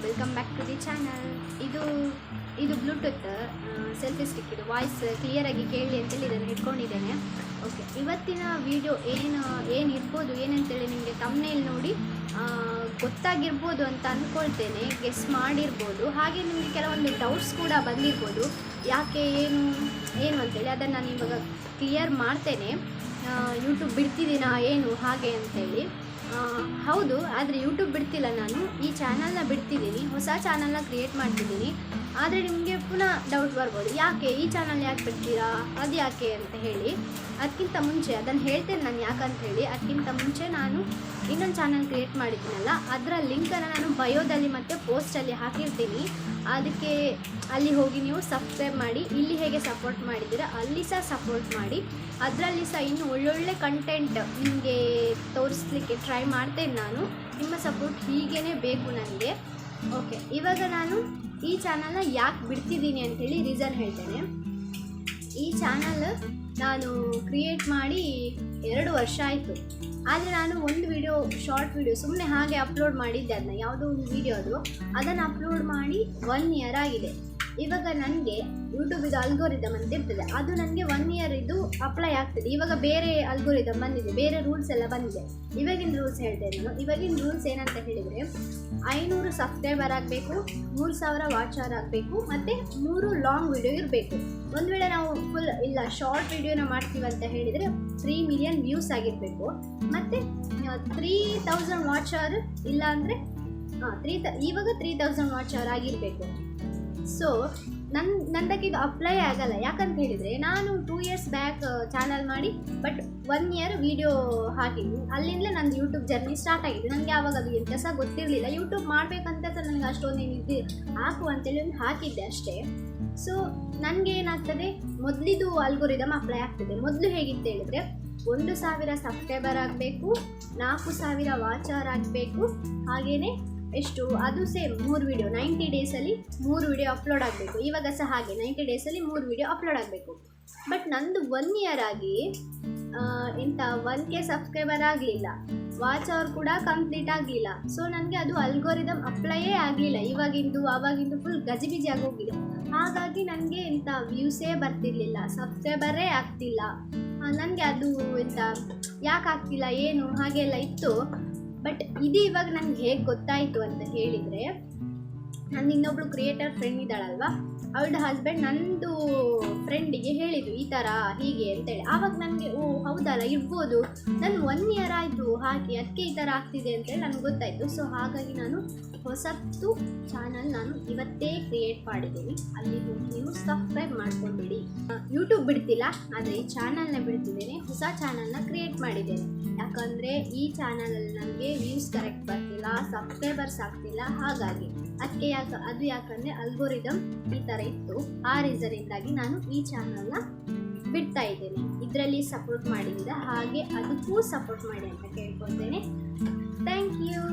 Welcome back to the channel. ಇದು bluetooth selfie stick. ಇದು voice ಕ್ಲಿಯರಾಗಿ ಕೇಳಲಿ ಅಂತೇಳಿ ಇದನ್ನು ಇಟ್ಕೊಂಡಿದ್ದೇನೆ. ಓಕೆ, ಇವತ್ತಿನ ವಿಡಿಯೋ ಏನಿರ್ಬೋದು ಏನಂತೇಳಿ ನಿಮಗೆ ತಮ್ನೇಲ್ ನೋಡಿ ಗೊತ್ತಾಗಿರ್ಬೋದು ಅಂತ ಅಂದ್ಕೊಳ್ತೇನೆ, ಗೆಸ್ ಮಾಡಿರ್ಬೋದು. ಹಾಗೆ ನಿಮಗೆ ಕೆಲವೊಂದು ಡೌಟ್ಸ್ ಕೂಡ ಬಂದಿರ್ಬೋದು, ಯಾಕೆ ಏನು ಅಂತೇಳಿ. ಅದನ್ನು ನಾನು ಇವಾಗ ಕ್ಲಿಯರ್ ಮಾಡ್ತೇನೆ. ಯೂಟ್ಯೂಬ್ ಬಿಡ್ತಿದ್ದೀನಾ ಏನು ಹಾಗೆ ಅಂತೇಳಿ. ಹೌದು, ಆದರೆ ಯೂಟ್ಯೂಬ್ ಬಿಡ್ತಿಲ್ಲ, ನಾನು ಈ ಚಾನಲ್ನ ಬಿಡ್ತಿದ್ದೀನಿ, ಹೊಸ ಚಾನಲ್ನ ಕ್ರಿಯೇಟ್ ಮಾಡ್ತಿದ್ದೀನಿ. ಆದರೆ ನಿಮಗೆ ಪುನಃ ಡೌಟ್ ಬರ್ಬೋದು, ಯಾಕೆ ಈ ಚಾನಲ್ ಯಾಕೆ ಬಿಡ್ತೀರಾ, ಅದು ಯಾಕೆ ಅಂತ ಹೇಳಿ. ಅದಕ್ಕಿಂತ ಮುಂಚೆ ಅದನ್ನು ಹೇಳ್ತೇನೆ ನಾನು ಯಾಕಂತ ಹೇಳಿ. ಅದಕ್ಕಿಂತ ಮುಂಚೆ ನಾನು ಇನ್ನೊಂದು ಚಾನಲ್ ಕ್ರಿಯೇಟ್ ಮಾಡಿದ್ದೀನಲ್ಲ, ಅದರ ಲಿಂಕನ್ನು ನಾನು ಬಯೋದಲ್ಲಿ ಮತ್ತು ಪೋಸ್ಟಲ್ಲಿ ಹಾಕಿರ್ತೀನಿ. ಅದಕ್ಕೆ ಅಲ್ಲಿ ಹೋಗಿ ನೀವು ಸಬ್ಸ್ಕ್ರೈಬ್ ಮಾಡಿ. ಇಲ್ಲಿ ಹೇಗೆ ಸಪೋರ್ಟ್ ಮಾಡಿದ್ದೀರಾ ಅಲ್ಲಿ ಸಹ ಸಪೋರ್ಟ್ ಮಾಡಿ. ಅದರಲ್ಲಿ ಸಹ ಇನ್ನು ಒಳ್ಳೊಳ್ಳೆ ಕಂಟೆಂಟ್ ನಿಮಗೆ ತೋರಿಸ್ಲಿಕ್ಕೆ ಟ್ರೈ ಮಾಡ್ತೇನೆ ನಾನು. ನಿಮ್ಮ ಸಪೋರ್ಟ್ ಹೀಗೇ ಬೇಕು ನನಗೆ. ಓಕೆ, ಇವಾಗ ನಾನು ಈ ಚಾನಲ್ನ ಯಾಕೆ ಬಿಡ್ತಿದ್ದೀನಿ ಅಂಥೇಳಿ ರೀಸನ್ ಹೇಳ್ತೇನೆ. ಈ ಚಾನಲ್ ನಾನು ಕ್ರಿಯೇಟ್ ಮಾಡಿ 2 ವರ್ಷ ಆಯಿತು. ಆದರೆ ನಾನು ಒಂದು ಶಾರ್ಟ್ ವಿಡಿಯೋ ಸುಮ್ಮನೆ ಹಾಗೆ ಅಪ್ಲೋಡ್ ಮಾಡಿದ್ದೆ. ಅದನ್ನ ಯಾವುದೋ ಒಂದು ವಿಡಿಯೋ ಅದನ್ನು ಅಪ್ಲೋಡ್ ಮಾಡಿ 1 ಇಯರ್ ಆಗಿದೆ. ಇವಾಗ ನನಗೆ ಯೂಟ್ಯೂಬಿದು ಅಲ್ಗೋರಿದಮ್ ಅಂತ ಇರ್ತದೆ, ಅದು ನನಗೆ 1 ಇಯರ್ ಇದು ಅಪ್ಲೈ ಆಗ್ತದೆ. ಇವಾಗ ಬೇರೆ ಅಲ್ಗೋರಿದಮ್ ಬಂದಿದೆ, ಬೇರೆ ರೂಲ್ಸ್ ಎಲ್ಲ ಬಂದಿದೆ. ಇವಾಗಿನ ರೂಲ್ಸ್ ಹೇಳ್ತೇನೆ ನಾನು. ಇವಾಗಿನ ರೂಲ್ಸ್ ಏನಂತ ಹೇಳಿದರೆ, 500 ಸಬ್ಸ್ಕ್ರೈಬರ್ ಆಗಬೇಕು, 3000 ವಾಚ್ ಅವರ್ ಆಗಬೇಕು, ಮತ್ತು 3 ಲಾಂಗ್ ವಿಡಿಯೋ ಇರಬೇಕು. ಒಂದು ವೇಳೆ ನಾವು ಫುಲ್ ಇಲ್ಲ ಶಾರ್ಟ್ ವಿಡಿಯೋನ ಮಾಡ್ತೀವಿ ಅಂತ ಹೇಳಿದರೆ 3 ಮಿಲಿಯನ್ ವ್ಯೂಸ್ ಆಗಿರಬೇಕು, ಮತ್ತು 3000 ವಾಚ್ ಅವರ್, ಇಲ್ಲ ಅಂದರೆ ಇವಾಗ 3000 ವಾಚ್ ಅವರ್ ಆಗಿರಬೇಕು. ಸೊ ನಂದಕ್ಕೆ ಇದು ಅಪ್ಲೈ ಆಗಲ್ಲ. ಯಾಕಂತ ಹೇಳಿದರೆ, ನಾನು 2 ಇಯರ್ಸ್ ಬ್ಯಾಕ್ ಚಾನಲ್ ಮಾಡಿ ಬಟ್ 1 ಇಯರ್ ವೀಡಿಯೋ ಹಾಕಿದ್ವಿ. ಅಲ್ಲಿಂದಲೇ ನಂದು ಯೂಟ್ಯೂಬ್ ಜರ್ನಿ ಸ್ಟಾರ್ಟ್ ಆಗಿದೆ. ನನಗೆ ಆವಾಗ ಅದು ಎಂತ ಸಹ ಗೊತ್ತಿರಲಿಲ್ಲ. ಯೂಟ್ಯೂಬ್ ಮಾಡಬೇಕಂತ ನನಗೆ ಅಷ್ಟೊಂದೇನಿದ್ದು ಹಾಕು ಅಂತೇಳಿ ಒಂದು ಹಾಕಿದ್ದೆ ಅಷ್ಟೇ. ಸೊ ನನಗೆ ಏನಾಗ್ತದೆ, ಮೊದಲಿದು ಅಲ್ಗೋರಿದಮ್ ಅಪ್ಲೈ ಆಗ್ತದೆ. ಮೊದಲು ಹೇಗಿತ್ತು ಹೇಳಿದರೆ, 1000 ಸಬ್ಸ್ಕ್ರೈಬರ್ ಆಗಬೇಕು, 4000 ವಾಚ್ ಅವರ್ ಆಗಬೇಕು, ಹಾಗೆಯೇ ಎಷ್ಟು ಅದು ಸೇಮ್ 3 ವಿಡಿಯೋ 90 ಡೇಸಲ್ಲಿ 3 ವಿಡಿಯೋ ಅಪ್ಲೋಡ್ ಆಗಬೇಕು. ಇವಾಗ ಸಹ ಹಾಗೆ 90 ಡೇಸಲ್ಲಿ 3 ವಿಡಿಯೋ ಅಪ್ಲೋಡ್ ಆಗಬೇಕು. ಬಟ್ ನಂದು 1 ಇಯರ್ ಆಗಿ 1K ಸಬ್ಸ್ಕ್ರೈಬರ್ ಆಗಲಿಲ್ಲ, ವಾಚ್ ಅವರ್ ಕೂಡ ಕಂಪ್ಲೀಟ್ ಆಗಲಿಲ್ಲ. ಸೊ ನನಗೆ ಅದು ಅಲ್ಗೋರಿದಮ್ ಅಪ್ಲೈಯೇ ಆಗಲಿಲ್ಲ. ಆವಾಗಿಂದು ಫುಲ್ ಗಜಿಬಿಜಿ ಆಗೋಗಿದೆ. ಹಾಗಾಗಿ ನನಗೆ ವ್ಯೂಸೇ ಬರ್ತಿರ್ಲಿಲ್ಲ, ಸಬ್ಸ್ಕ್ರೈಬರೇ ಆಗ್ತಿಲ್ಲ. ನನಗೆ ಅದು ಯಾಕೆ ಆಗ್ತಿಲ್ಲ ಏನು ಹಾಗೆಲ್ಲ ಇತ್ತು. ಬಟ್ ಇದು ಇವಾಗ ನನಗೆ ಹೇಗೆ ಗೊತ್ತಾಯಿತು ಅಂತ ಹೇಳಿದರೆ, ನನ್ನ ಇನ್ನೊಬ್ಳು ಕ್ರಿಯೇಟರ್ ಫ್ರೆಂಡ್ ಇದ್ದಾಳಲ್ವ, ಅವಳ ಹಸ್ಬೆಂಡ್ ನಂದು ಫ್ರೆಂಡಿಗೆ ಹೇಳಿದರು ಈ ಥರ ಹೀಗೆ ಅಂತೇಳಿ. ಆವಾಗ ನನಗೆ ಹೌದಲ್ಲ ಇರ್ಬೋದು, ನಾನು 1 ಇಯರ್ ಆಯಿತು ಹಾಕಿ, ಅದಕ್ಕೆ ಈ ಥರ ಆಗ್ತಿದೆ ಅಂತೇಳಿ ನನಗೆ ಗೊತ್ತಾಯಿತು. ಸೊ ಹಾಗಾಗಿ ನಾನು ಹೊಸತ್ತು ಚಾನಲ್ ನಾನು ಇವತ್ತೇ ಕ್ರಿಯೇಟ್ ಮಾಡಿದ್ದೀನಿ. ಅಲ್ಲಿ ಹೋಗಿ ನೀವು ಸಬ್ಸ್ಕ್ರೈಬ್ ಮಾಡ್ಕೊಂಡ್ಬಿಡಿ. ಯೂಟ್ಯೂಬ್ ಬಿಡ್ತಿಲ್ಲ, ಆದರೆ ಈ ಚಾನಲ್ನ ಬಿಡ್ತಿದ್ದೇನೆ, ಹೊಸ ಚಾನಲ್ನ ಕ್ರಿಯೇಟ್ ಮಾಡಿದ್ದೇನೆ. ಯಾಕಂದರೆ ಈ ಚಾನಲಲ್ಲಿ ನನಗೆ ವ್ಯೂಸ್ ಕರೆಕ್ಟ್ ಬರ್ತಿಲ್ಲ, ಸಬ್ಸ್ಕ್ರೈಬರ್ಸ್ ಆಗ್ತಿಲ್ಲ. ಹಾಗಾಗಿ ಅದಕ್ಕೆ ಯಾಕಂದರೆ ಅಲ್ಗೋರಿದಮ್ ಈ ಥರ ಇತ್ತು. ಆ ರೀಸನಿಂದಾಗಿ ನಾನು ಈ ಚಾನಲ್ನ ಬಿಡ್ತಾ ಇದ್ದೇನೆ. ಇದರಲ್ಲಿ ಸಪೋರ್ಟ್ ಮಾಡಿದ್ದೀರಾ, ಹಾಗೆ ಅದಕ್ಕೂ ಸಪೋರ್ಟ್ ಮಾಡಿ ಅಂತ ಕೇಳ್ಕೊಳ್ತೇನೆ. Thank you.